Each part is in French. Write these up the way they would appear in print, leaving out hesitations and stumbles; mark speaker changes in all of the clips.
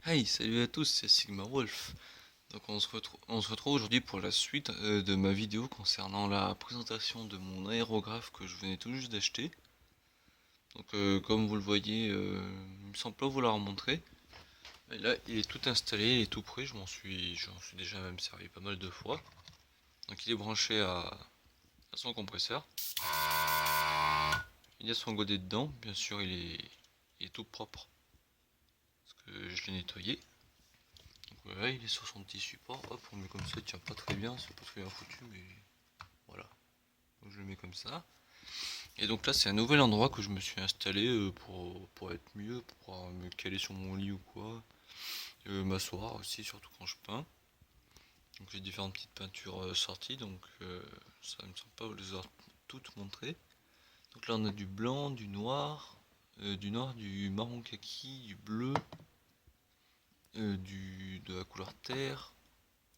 Speaker 1: Hey, salut à tous, c'est Sigma Wolf. Donc on se retrouve aujourd'hui pour la suite de ma vidéo concernant la présentation de mon aérographe que je venais tout juste d'acheter. Donc comme vous le voyez, il me semble pas vous l'avoir montré. Et là, il est tout installé, il est tout prêt, j'en suis déjà même servi pas mal de fois. Donc il est branché à son compresseur. Il y a son godet dedans, bien sûr il est tout propre parce que je l'ai nettoyé. Voilà, il est sur son petit support. Hop, on le met comme ça, il tient pas très bien, c'est pas très bien foutu, mais voilà. Donc je le mets comme ça. Et donc là, c'est un nouvel endroit que je me suis installé pour être mieux, pour pouvoir me caler sur mon lit ou quoi. M'asseoir aussi, surtout quand je peins. Donc j'ai différentes petites peintures sorties, donc ça ne me semble pas vous les avoir toutes montrées. Donc là, on a du blanc, du noir, du marron kaki, du bleu, de la couleur terre,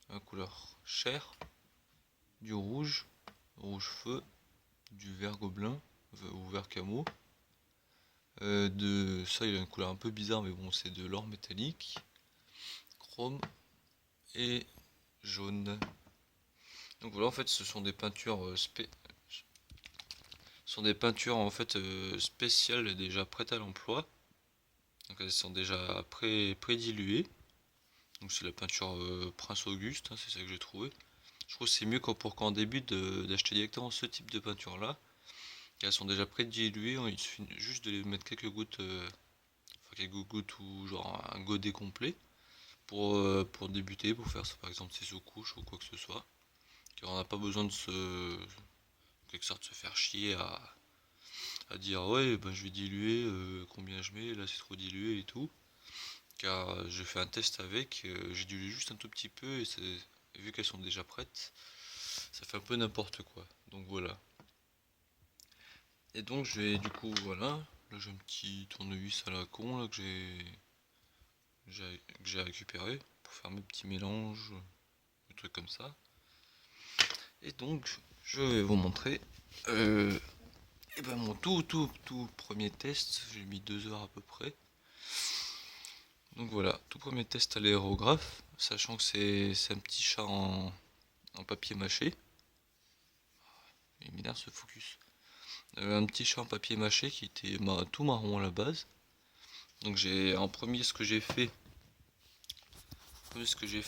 Speaker 1: la couleur chair, du rouge, rouge feu, du vert gobelin ou vert camo. De ça, il a une couleur un peu bizarre, mais bon, c'est de l'or métallique, chrome et jaune. Donc voilà, en fait, ce sont des peintures en fait spéciales déjà prêtes à l'emploi. Donc elles sont déjà pré-diluées. Donc c'est la peinture Prince Auguste, hein, c'est ça que j'ai trouvé. Je trouve que c'est mieux pour quand on débute d'acheter directement ce type de peinture là. Elles sont déjà pré-diluées, il suffit juste de les mettre quelques gouttes, enfin quelques gouttes ou genre un godet complet pour débuter, pour faire ça, par exemple ses sous-couches ou quoi que ce soit. Car on n'a pas besoin de quelque sorte se faire chier à dire ouais ben, je vais diluer, combien je mets, là c'est trop dilué et tout. Car j'ai fait un test avec, j'ai dilué juste un tout petit peu et vu qu'elles sont déjà prêtes, ça fait un peu n'importe quoi. Donc voilà. Et donc je vais du coup voilà. Là j'ai un petit tournevis à la con là, que j'ai récupéré pour faire mes petits mélanges, des trucs comme ça. Et donc, je vais vous montrer et ben mon tout premier test. J'ai mis 2 heures à peu près. Donc voilà, tout premier test à l'aérographe, sachant que c'est un petit chat en papier mâché. Il m'énerve ce focus. Un petit chat en papier mâché qui était tout marron à la base. Donc en premier ce que j'ai fait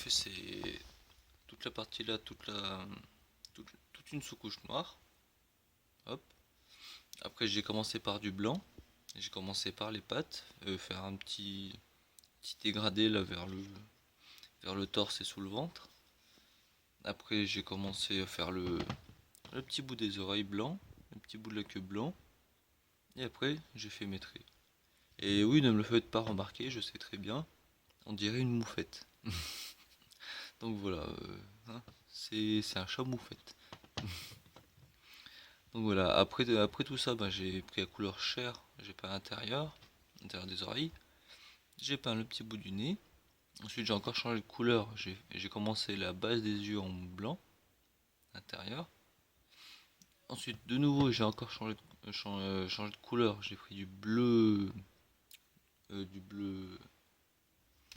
Speaker 1: c'est toute la partie là, toute une sous-couche noire. Hop. Après j'ai commencé par du blanc. J'ai commencé par les pattes, faire un petit dégradé là vers le torse et sous le ventre. Après j'ai commencé à faire le petit bout des oreilles blanc, le petit bout de la queue blanc. Et après j'ai fait mes traits. Et oui, ne me le faites pas remarquer, je sais très bien. On dirait une moufette. Donc voilà, hein, c'est un chat moufette. Donc voilà, après tout ça, ben, j'ai pris la couleur chair, j'ai peint l'intérieur des oreilles. J'ai peint le petit bout du nez. Ensuite, j'ai encore changé de couleur. J'ai commencé la base des yeux en blanc, intérieur. Ensuite, de nouveau, j'ai encore changé de couleur. J'ai pris du bleu. Du bleu.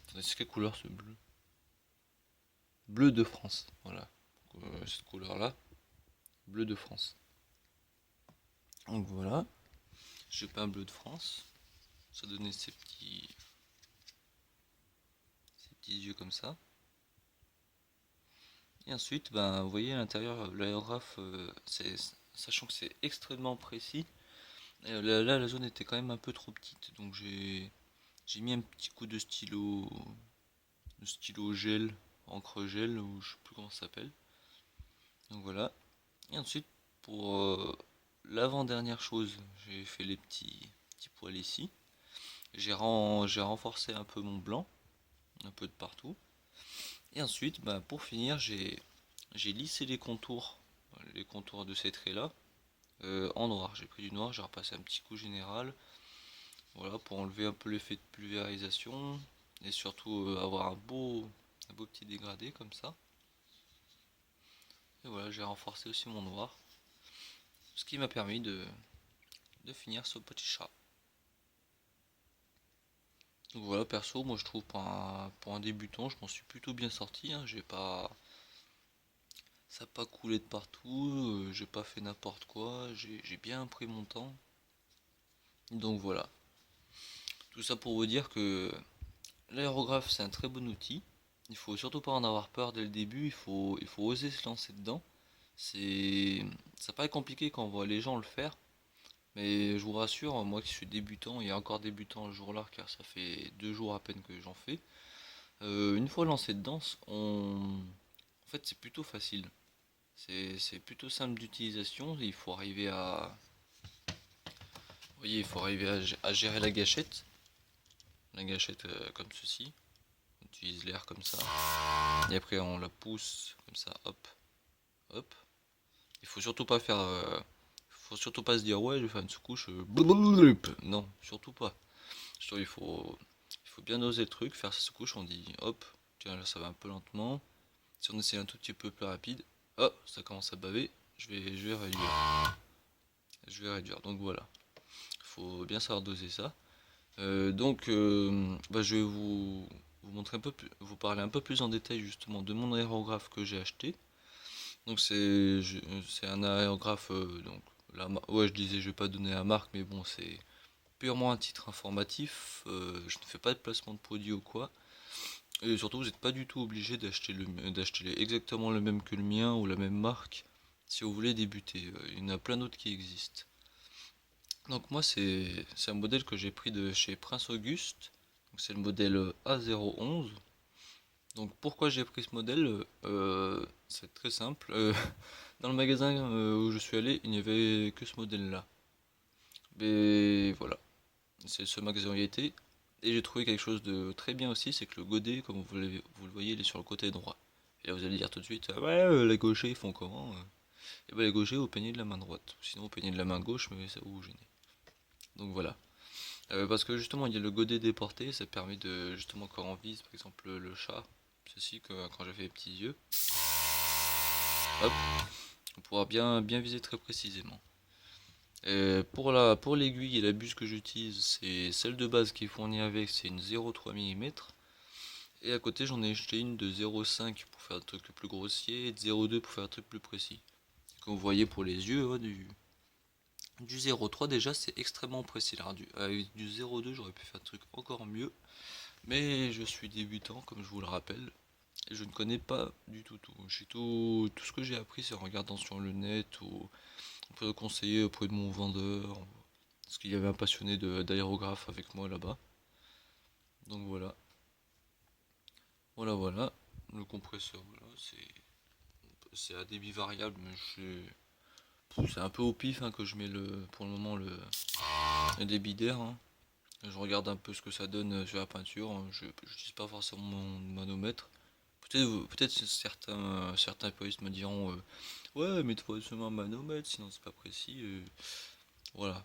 Speaker 1: Attendez, c'est quelle couleur ce bleu? Bleu de France. Voilà. Cette couleur-là. Bleu de France. Donc voilà. J'ai peint bleu de France. Ça donnait ces petits yeux comme ça. Et ensuite, ben, vous voyez à l'intérieur, l'aérographe, sachant que c'est extrêmement précis, là, la zone était quand même un peu trop petite, donc j'ai mis un petit coup de stylo gel, encre gel, ou je sais plus comment ça s'appelle. Donc voilà. Et ensuite, pour l'avant-dernière chose, j'ai fait les petits poils ici. J'ai renforcé un peu mon blanc, un peu de partout. Et ensuite, bah, pour finir, j'ai lissé les contours de ces traits-là, en noir. J'ai pris du noir, j'ai repassé un petit coup général, voilà, pour enlever un peu l'effet de pulvérisation et surtout avoir un beau petit dégradé comme ça. Et voilà, j'ai renforcé aussi mon noir, ce qui m'a permis de finir ce petit chat. Donc voilà, perso, moi je trouve pour un débutant, je m'en suis plutôt bien sorti, hein. J'ai pas, ça n'a pas coulé de partout, j'ai pas fait n'importe quoi, j'ai bien pris mon temps. Donc voilà, tout ça pour vous dire que l'aérographe c'est un très bon outil. Il faut surtout pas en avoir peur dès le début, il faut oser se lancer dedans. C'est, ça paraît compliqué quand on voit les gens le faire, mais je vous rassure, moi qui suis débutant et encore débutant le jour-là, car ça fait 2 jours à peine que j'en fais. Une fois lancé dedans, en fait c'est plutôt facile. C'est plutôt simple d'utilisation. Il faut arriver à, vous voyez, il faut arriver à gérer la gâchette comme ceci. On utilise l'air comme ça, et après on la pousse comme ça, hop, hop. Il faut surtout pas faire, faut surtout pas se dire ouais je vais faire une sous-couche, non, surtout pas. Surtout, il faut bien doser le truc, faire sa sous-couche, on dit hop, tiens là ça va un peu lentement. Si on essaie un tout petit peu plus rapide, oh ça commence à baver, je vais réduire. Je vais réduire, donc voilà. Il faut bien savoir doser ça. Donc je vais vous montrer un peu plus, vous parler un peu plus en détail justement de mon aérographe que j'ai acheté. Donc c'est un aérographe, donc ouais je disais je vais pas donner la marque, mais bon c'est purement un titre informatif. Je ne fais pas de placement de produit ou quoi. Et surtout vous n'êtes pas du tout obligé d'acheter exactement le même que le mien ou la même marque si vous voulez débuter. Il y en a plein d'autres qui existent. Donc moi c'est un modèle que j'ai pris de chez Prince Auguste. Donc c'est le modèle A011. Donc pourquoi j'ai pris ce modèle? C'est très simple. Dans le magasin où je suis allé, il n'y avait que ce modèle-là. Mais voilà, c'est ce magasin où il était. Et j'ai trouvé quelque chose de très bien aussi, c'est que le godet, comme vous le voyez, il est sur le côté droit. Et là vous allez dire tout de suite, ah ouais, les gauchers ils font comment? Et ben les gauchers au peignez de la main droite. Sinon au peignez de la main gauche, mais ça vous gêner. Donc voilà. Parce que justement il y a le godet déporté, ça permet de justement quand on vise par exemple le chat, ceci que quand j'ai fait les petits yeux, hop, on pourra bien viser très précisément. Pour l'aiguille et la buse que j'utilise, c'est celle de base qui est fournie avec, c'est une 0,3 mm. Et à côté j'en ai acheté une de 0,5 pour faire un truc plus grossier et de 0,2 pour faire un truc plus précis. Comme vous voyez pour les yeux, ouais, du 0,3 déjà c'est extrêmement précis. Alors, avec du 0,2 j'aurais pu faire un truc encore mieux. Mais je suis débutant, comme je vous le rappelle, et je ne connais pas du tout tout. Tout ce que j'ai appris, c'est en regardant sur le net ou on peut conseiller auprès de mon vendeur, parce qu'il y avait un passionné d'aérographe avec moi là-bas. Donc voilà, voilà. Le compresseur, voilà, c'est à débit variable, mais c'est un peu au pif hein, que je mets pour le moment le débit d'air, hein. Je regarde un peu ce que ça donne sur la peinture. Je n'utilise pas forcément mon manomètre. Peut-être certains puristes me diront ouais, mais toi seulement un manomètre, sinon c'est pas précis. Voilà.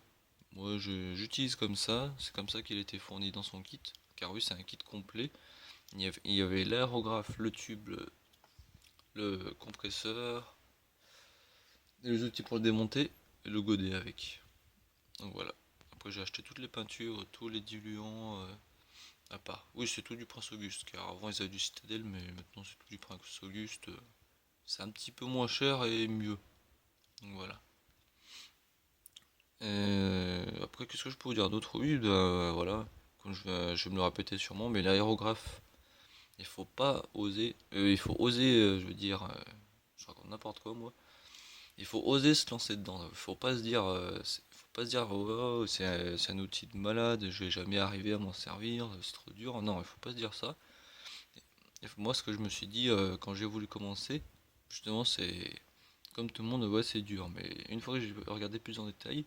Speaker 1: Moi j'utilise comme ça, c'est comme ça qu'il était fourni dans son kit. Car oui, c'est un kit complet. Il y avait l'aérographe, le tube, le compresseur, et les outils pour le démonter, et le godet avec. Donc voilà. Après j'ai acheté toutes les peintures, tous les diluants, à part. Oui, c'est tout du Prince Auguste, car avant ils avaient du Citadel, mais maintenant c'est tout du Prince Auguste. C'est un petit peu moins cher et mieux. Donc voilà. Après, qu'est-ce que je peux vous dire d'autre? Oui, bah, voilà. Comme je vais me le répéter sûrement, mais l'aérographe, il faut oser, je veux dire, je raconte n'importe quoi moi. Il faut oser se lancer dedans. Faut pas se dire, oh, c'est un outil de malade, je vais jamais arriver à m'en servir, c'est trop dur. Non, il faut pas se dire ça. Et moi, ce que je me suis dit quand j'ai voulu commencer, justement, c'est comme tout le monde, ouais, c'est dur. Mais une fois que j'ai regardé plus en détail,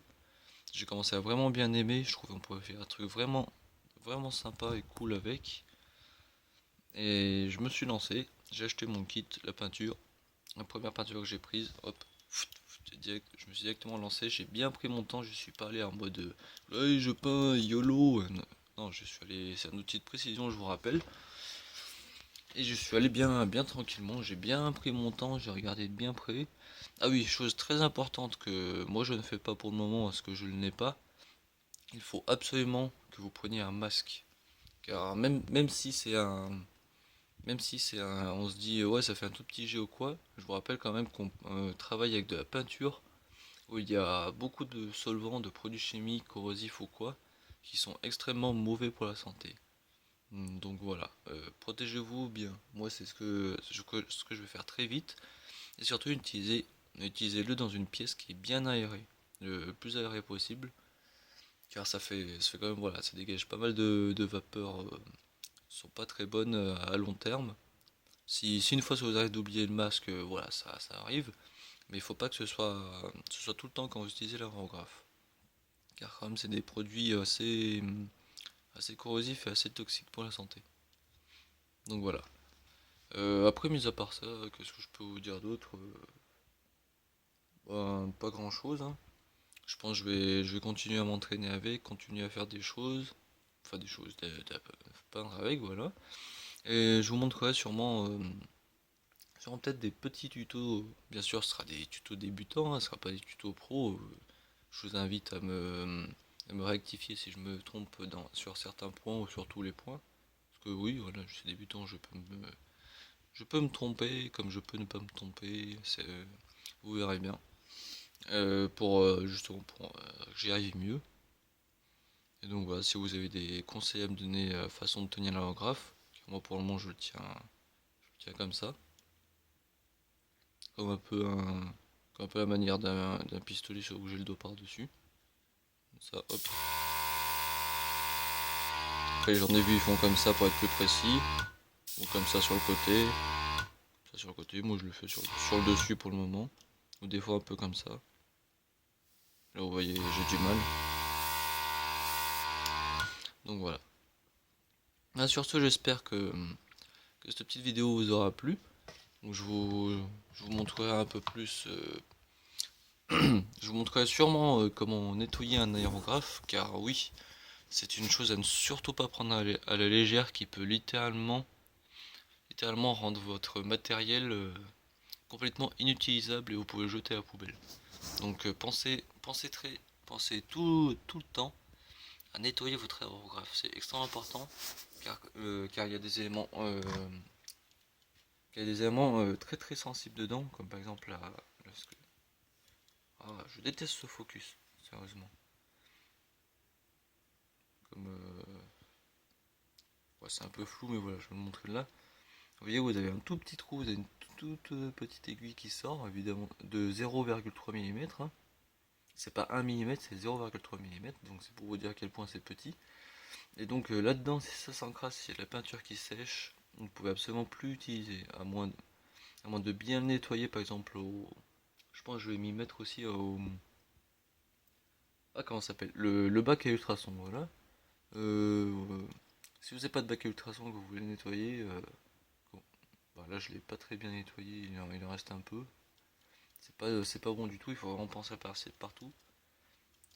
Speaker 1: j'ai commencé à vraiment bien aimer. Je trouve qu'on pourrait faire un truc vraiment sympa et cool avec. Et je me suis lancé. J'ai acheté mon kit, la peinture. La première peinture que j'ai prise, hop, je me suis directement lancé. J'ai bien pris mon temps. Je suis pas allé en mode ouais, je peins, YOLO. Non, je suis allé. C'est un outil de précision, je vous rappelle. Et je suis allé bien tranquillement, j'ai bien pris mon temps, j'ai regardé de bien près. Ah oui, chose très importante que moi je ne fais pas pour le moment parce que je ne l'ai pas, il faut absolument que vous preniez un masque. Car même si c'est on se dit ouais ça fait un tout petit jet ou quoi, je vous rappelle quand même qu'on travaille avec de la peinture où il y a beaucoup de solvants, de produits chimiques, corrosifs ou quoi, qui sont extrêmement mauvais pour la santé. Donc voilà, protégez-vous bien. Moi c'est ce que je vais faire très vite. Et surtout utilisez-le dans une pièce qui est bien aérée, le plus aérée possible. Car ça fait quand même, voilà, ça dégage pas mal de vapeurs sont pas très bonnes à long terme. Si une fois ça vous arrive d'oublier le masque, voilà, ça arrive. Mais il faut pas que ce soit tout le temps quand vous utilisez l'aérographe. Car quand même c'est des produits assez corrosifs et assez toxiques pour la santé. Donc voilà. Après, mis à part ça, qu'est-ce que je peux vous dire d'autre? Ben, pas grand chose, hein. Je pense que je vais continuer à m'entraîner avec, continuer à faire des choses. Enfin des choses, peindre avec, voilà. Et je vous montrerai sûrement peut-être des petits tutos. Bien sûr, ce sera des tutos débutants, hein, ce sera pas des tutos pro. Je vous invite à me rectifier si je me trompe sur certains points ou sur tous les points. Parce que oui, voilà, je suis débutant, je peux me tromper comme je peux ne pas me tromper. Vous verrez bien. Justement pour que j'y arrive mieux. Et donc voilà, si vous avez des conseils à me donner façon de tenir l'aérographe, moi pour le moment je le tiens comme ça, comme un peu comme un peu la manière d'un pistolet sur où j'ai le dos par-dessus. Ça, hop. Après j'en ai vu ils font comme ça pour être plus précis, ou comme ça sur le côté, ça sur le côté. Moi je le fais sur le dessus pour le moment, ou des fois un peu comme ça. Là vous voyez j'ai du mal. Donc voilà. Ah, sur ce j'espère que cette petite vidéo vous aura plu. Donc je vous montrerai un peu plus. Je vous montrerai sûrement comment nettoyer un aérographe, car oui, c'est une chose à ne surtout pas prendre à la légère qui peut littéralement rendre votre matériel complètement inutilisable et vous pouvez le jeter à la poubelle. Donc pensez tout le temps à nettoyer votre aérographe. C'est extrêmement important car il y a des éléments très très sensibles dedans, comme par exemple je déteste ce focus, sérieusement. Comme ouais, c'est un peu flou, mais voilà, je vais le montrer là. Vous voyez, vous avez un tout petit trou, vous avez une toute petite aiguille qui sort, évidemment, de 0,3 mm. Hein. C'est pas 1 mm, c'est 0,3 mm, donc c'est pour vous dire à quel point c'est petit. Et donc là-dedans, si ça s'encrasse, s'il y a de la peinture qui sèche, vous ne pouvez absolument plus utiliser, à moins de bien le nettoyer, par exemple je pense que je vais m'y mettre aussi au... Ah, comment ça s'appelle le bac à ultrasons, voilà. Si vous n'avez pas de bac à ultrasons que vous voulez nettoyer, bon, bah là je l'ai pas très bien nettoyé, il en reste un peu. C'est pas bon du tout, il faut vraiment penser à passer partout.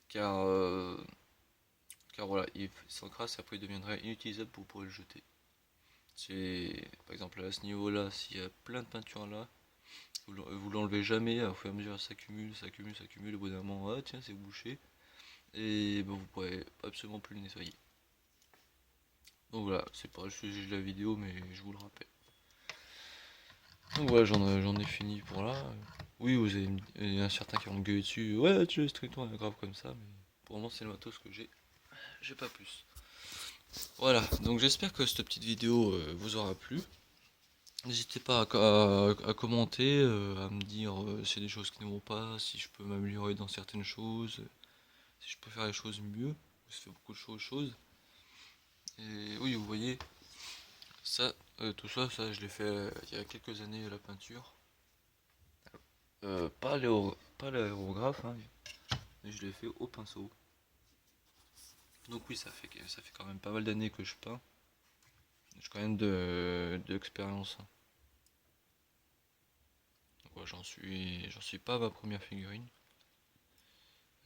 Speaker 1: Car, euh, car voilà, il s'encrasse et après il deviendrait inutilisable pour pouvoir le jeter. Par exemple à ce niveau-là, s'il y a plein de peinture là, vous l'enlevez jamais, au fur et à mesure ça s'accumule, s'accumule, s'accumule, au bout d'un moment, ah tiens c'est bouché, et bah, vous pourrez absolument plus le nettoyer. Donc voilà, c'est pas le sujet de la vidéo, mais je vous le rappelle. Donc voilà, j'en ai fini pour là. Oui, il y en a certains qui vont me gueuler dessus. Ouais, tu es strictement grave comme ça, mais pour le moment, c'est le matos que j'ai pas plus. Voilà, donc j'espère que cette petite vidéo vous aura plu. N'hésitez pas à commenter, à me dire s'il y a des choses qui ne vont pas, si je peux m'améliorer dans certaines choses, si je peux faire les choses mieux. Je fais beaucoup de choses. Et oui, vous voyez, tout ça, je l'ai fait il y a quelques années la peinture. Pas l'aérographe, hein, mais je l'ai fait au pinceau. Donc oui, ça fait quand même pas mal d'années que je peins. J'ai quand même de l'expérience. Hein. Donc, ouais, j'en suis pas à ma première figurine.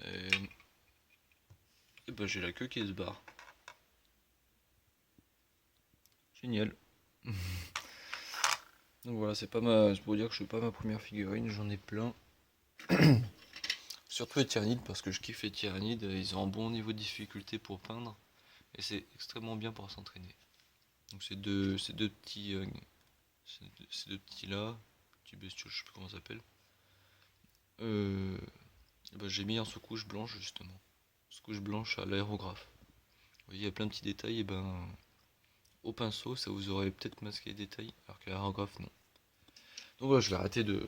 Speaker 1: Et bah j'ai la queue qui se barre. Génial. Donc voilà, c'est pour dire que je suis pas ma première figurine, j'en ai plein. Surtout les tyrannides parce que je kiffe les tyrannides, ils ont un bon niveau de difficulté pour peindre. et c'est extrêmement bien pour s'entraîner. Donc ces deux petits là, petits bestiaux, je sais plus comment ça s'appelle. Euh, bah, j'ai mis en sous-couche blanche justement, sous-couche blanche à l'aérographe. Vous voyez, il y a plein de petits détails, et ben au pinceau ça vous aurait peut-être masqué les détails, alors qu'à l'aérographe non. Donc voilà, je vais arrêter de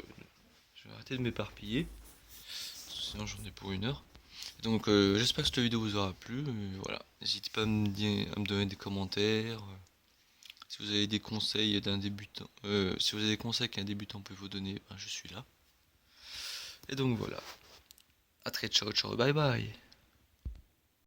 Speaker 1: m'éparpiller, sinon j'en ai pour 1 heure. Donc j'espère que cette vidéo vous aura plu. Voilà, n'hésitez pas à me donner des commentaires. Si vous avez des conseils d'un débutant, si vous avez des conseils qu'un débutant peut vous donner, ben, je suis là. Et donc voilà. À très ciao ciao, bye bye.